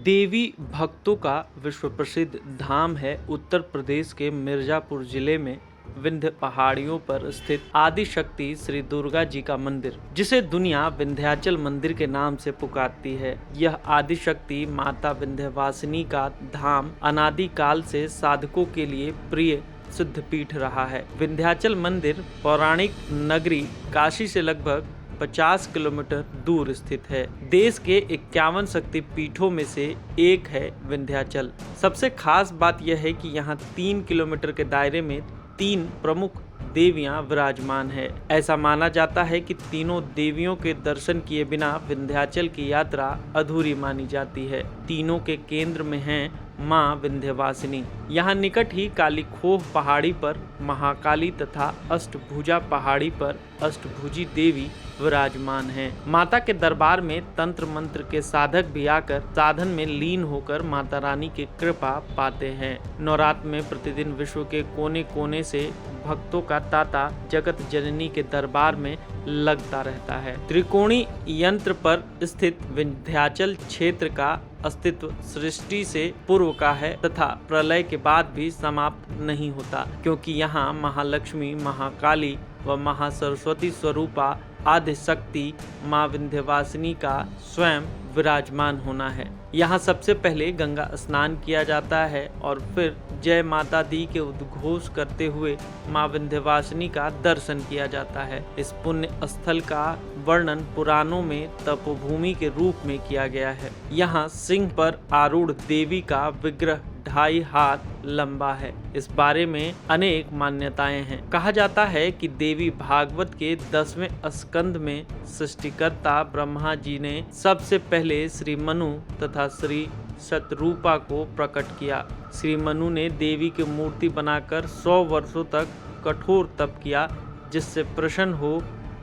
देवी भक्तों का विश्व प्रसिद्ध धाम है उत्तर प्रदेश के मिर्जापुर जिले में विंध्य पहाड़ियों पर स्थित आदि शक्ति श्री दुर्गा जी का मंदिर, जिसे दुनिया विंध्याचल मंदिर के नाम से पुकारती है। यह आदि शक्ति माता विंध्यवासिनी का धाम अनादि काल से साधकों के लिए प्रिय सिद्धपीठ रहा है। विंध्याचल मंदिर पौराणिक नगरी काशी से लगभग 50 किलोमीटर दूर स्थित है। देश के 51 शक्ति पीठों में से एक है विंध्याचल। सबसे खास बात यह है कि यहाँ 3 किलोमीटर के दायरे में 3 प्रमुख देवियां विराजमान है। ऐसा माना जाता है कि तीनों देवियों के दर्शन किए बिना विंध्याचल की यात्रा अधूरी मानी जाती है। तीनों के केंद्र में हैं माँ विंध्यवासिनी। यहाँ निकट ही कालीखोह पहाड़ी पर महाकाली तथा अष्टभुजा पहाड़ी पर अष्टभुजी देवी विराजमान हैं। माता के दरबार में तंत्र मंत्र के साधक भी आकर साधन में लीन होकर माता रानी की कृपा पाते हैं। नवरात्र में प्रतिदिन विश्व के कोने कोने से भक्तों का तांता जगत जननी के दरबार में लगता रहता है। त्रिकोणी यंत्र पर स्थित विंध्याचल क्षेत्र का अस्तित्व सृष्टि से पूर्व का है तथा प्रलय के बाद भी समाप्त नहीं होता, क्योंकि यहाँ महालक्ष्मी, महाकाली व महासरस्वती स्वरूपा आदि शक्ति माँ विंध्यवासिनी का स्वयं विराजमान होना है। यहाँ सबसे पहले गंगा स्नान किया जाता है और फिर जय माता दी के उद्घोष करते हुए माँ विंध्यवासिनी का दर्शन किया जाता है। इस पुण्य स्थल का वर्णन पुराणों में तपोभूमि के रूप में किया गया है। यहाँ सिंह पर आरूढ़ देवी का विग्रह 2.5 हाथ लंबा है। इस बारे में अनेक मान्यताएं हैं। कहा जाता है कि देवी भागवत के 10वें स्कंद में सृष्टिकर्ता ब्रह्मा जी ने सबसे पहले श्री मनु तथा श्री शतरूपा को प्रकट किया। श्री मनु ने देवी की मूर्ति बनाकर 100 वर्षों तक कठोर तप किया, जिससे प्रसन्न हो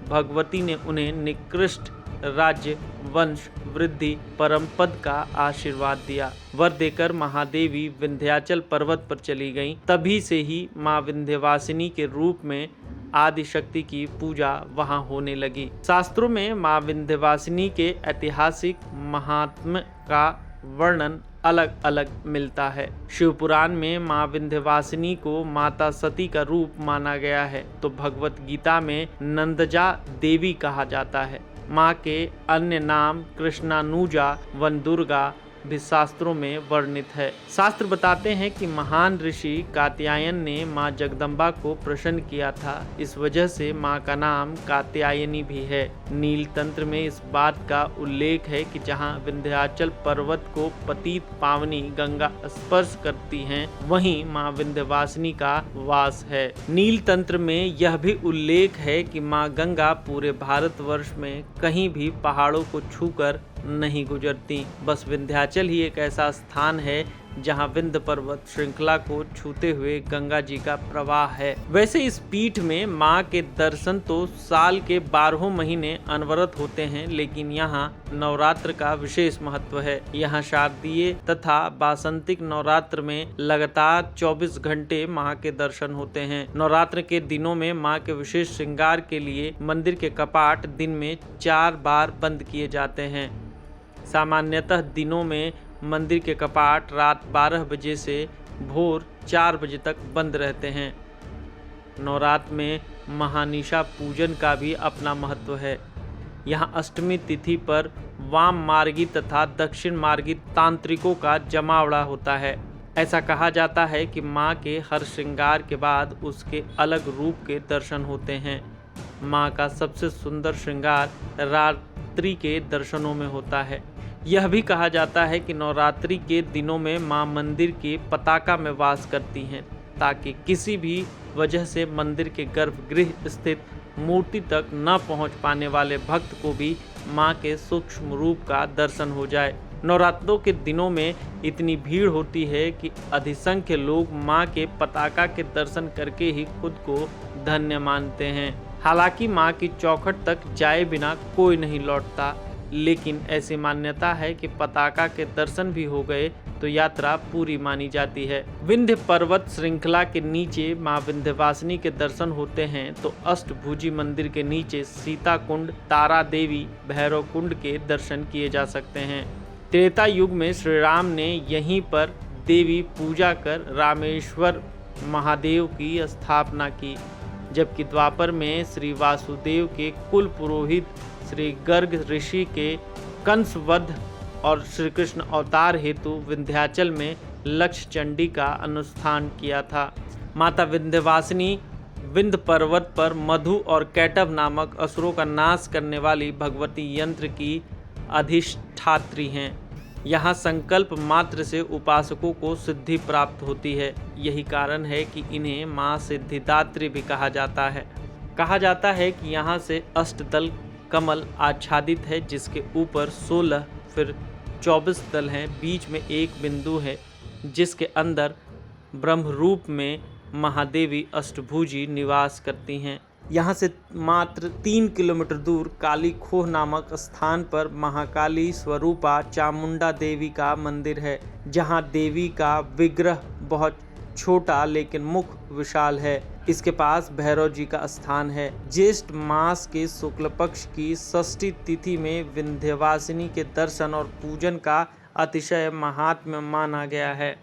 भगवती ने उन्हें निकृष्ट राज्य, वंश वृद्धि, परम पद का आशीर्वाद दिया। वर देकर महादेवी विंध्याचल पर्वत पर चली गईं। तभी से ही माँ विंध्यवासिनी के रूप में आदि शक्ति की पूजा वहां होने लगी। शास्त्रों में माँ विंध्यवासिनी के ऐतिहासिक महात्म्य का वर्णन अलग अलग मिलता है। शिव पुराण में माँ विंध्यवासिनी को माता सती का रूप माना गया है, तो भगवत गीता में नंदजा देवी कहा जाता है। माँ के अन्य नाम कृष्णानुजा वन दुर्गा भी शास्त्रों में वर्णित है। शास्त्र बताते हैं कि महान ऋषि कात्यायन ने माँ जगदम्बा को प्रसन्न किया था। इस वजह से माँ का नाम कात्यायनी भी है। नील तंत्र में इस बात का उल्लेख है कि जहाँ विंध्याचल पर्वत को पतित पावनी गंगा स्पर्श करती हैं, वहीं माँ विंध्यवासिनी का वास है। नील तंत्र में यह भी उल्लेख है कि माँ गंगा पूरे भारतवर्ष में कहीं भी पहाड़ों को छूकर नहीं गुजरती। बस विंध्याचल ही एक ऐसा स्थान है जहां विंध्य पर्वत श्रृंखला को छूते हुए गंगा जी का प्रवाह है। वैसे इस पीठ में मां के दर्शन तो साल के 12 महीने अनवरत होते हैं, लेकिन यहाँ नवरात्र का विशेष महत्व है। यहाँ शारदीय तथा बासंतिक नवरात्र में लगातार 24 घंटे मां के दर्शन होते हैं। नवरात्र के दिनों में मां के विशेष श्रृंगार के लिए मंदिर के कपाट दिन में 4 बार बंद किए जाते हैं। सामान्यतः दिनों में मंदिर के कपाट रात 12 बजे से भोर 4 बजे तक बंद रहते हैं। नवरात्र में महानिशा पूजन का भी अपना महत्व है। यहाँ अष्टमी तिथि पर वाम मार्गी तथा दक्षिण मार्गी तांत्रिकों का जमावड़ा होता है। ऐसा कहा जाता है कि माँ के हर श्रृंगार के बाद उसके अलग रूप के दर्शन होते हैं। माँ का सबसे सुंदर श्रृंगार रात्रि के दर्शनों में होता है। यह भी कहा जाता है कि नवरात्रि के दिनों में मां मंदिर के पताका में वास करती हैं, ताकि किसी भी वजह से मंदिर के गर्भगृह स्थित मूर्ति तक न पहुंच पाने वाले भक्त को भी मां के सूक्ष्म रूप का दर्शन हो जाए। नवरात्रों के दिनों में इतनी भीड़ होती है कि अधिसंख्य लोग मां के पताका के दर्शन करके ही खुद को धन्य मानते हैं। हालांकि मां की चौखट तक जाए बिना कोई नहीं लौटता, लेकिन ऐसी मान्यता है कि पताका के दर्शन भी हो गए तो यात्रा पूरी मानी जाती है। विंध्य पर्वत श्रृंखला के नीचे माँ विंध्यवासिनी के दर्शन होते हैं तो अष्टभुजी मंदिर के नीचे सीता कुंड, तारा देवी, भैरव कुंड के दर्शन किए जा सकते हैं। त्रेता युग में श्री राम ने यहीं पर देवी पूजा कर रामेश्वर महादेव की स्थापना की, जबकि द्वापर में श्री वासुदेव के कुल पुरोहित श्री गर्ग ऋषि के कंसवध और श्री कृष्ण अवतार हेतु विंध्याचल में लक्ष्य चंडी का अनुष्ठान किया था। माता विंध्यवासिनी विंध्य पर्वत पर मधु और कैटभ नामक असुरों का नाश करने वाली भगवती यंत्र की अधिष्ठात्री हैं। यहाँ संकल्प मात्र से उपासकों को सिद्धि प्राप्त होती है। यही कारण है कि इन्हें माँ सिद्धिदात्री भी कहा जाता है। कहा जाता है कि यहाँ से अष्टदल कमल आच्छादित है, जिसके ऊपर 16 फिर 24 दल हैं। बीच में एक बिंदु है जिसके अंदर ब्रह्म रूप में महादेवी अष्टभुजी निवास करती हैं। यहाँ से मात्र 3 किलोमीटर दूर काली खोह नामक स्थान पर महाकाली स्वरूपा चामुंडा देवी का मंदिर है, जहाँ देवी का विग्रह बहुत छोटा लेकिन मुख विशाल है। इसके पास भैरव जी का स्थान है। ज्येष्ठ मास के शुक्ल पक्ष की षष्ठी तिथि में विंध्यवासिनी के दर्शन और पूजन का अतिशय महात्म्य माना गया है।